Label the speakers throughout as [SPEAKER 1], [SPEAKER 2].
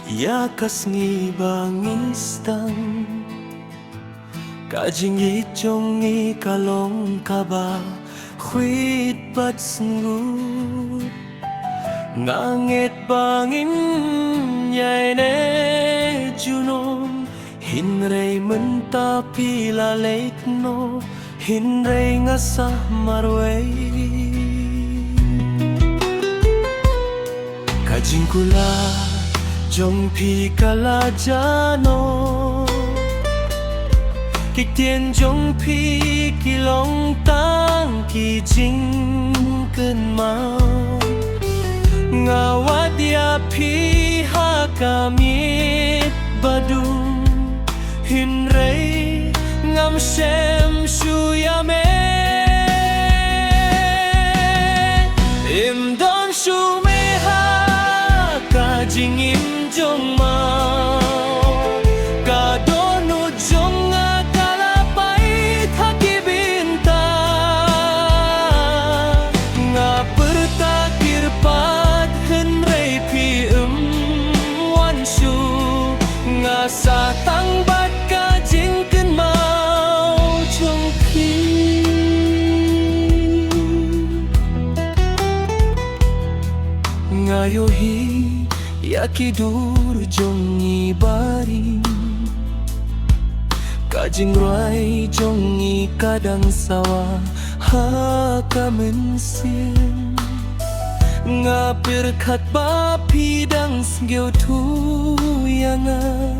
[SPEAKER 1] Ya kasngi bangistang Kajing ichong ikalong kaba Huit bat senggut Ngangit bangin Nyay ne junom Hinray mentapi lalek no Hinray ngasah marway Kajing kula Jong pi kala jano Kik tien jong pi kilong tang ki jing ken mau Ngawat ya pi ha kamit badung Hinray ngam shem shuyame Im don shumeha kajing im jong mau Kadonu jong akalapay thakibinta Nga pertakir pat henray pi wanshu Nga satang bat kajing ken mau jong pi Ngayo hi Yakidur jong ibari Kajing rai jong kadang sawa Haka mensin Ngapir kat bapi dang sgeu tu yanga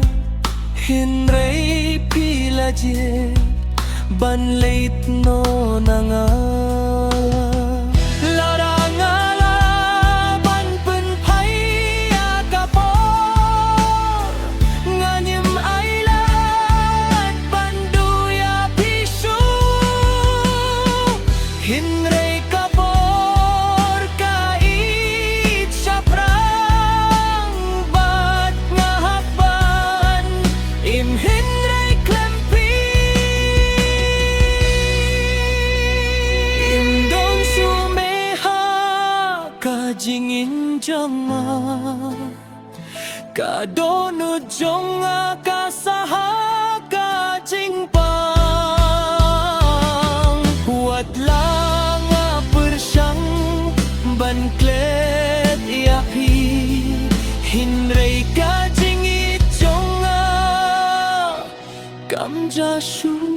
[SPEAKER 1] Hinray pila je Ban leit no nanga Hinray kapor kait syaprang bat ngahakban Im Hinray klempi Im dong sumeha kajing injanga Kadonu jonga kasaha kajing pang Huat lang persyang ban klet yapi Hinray kajing ijonga kam jashu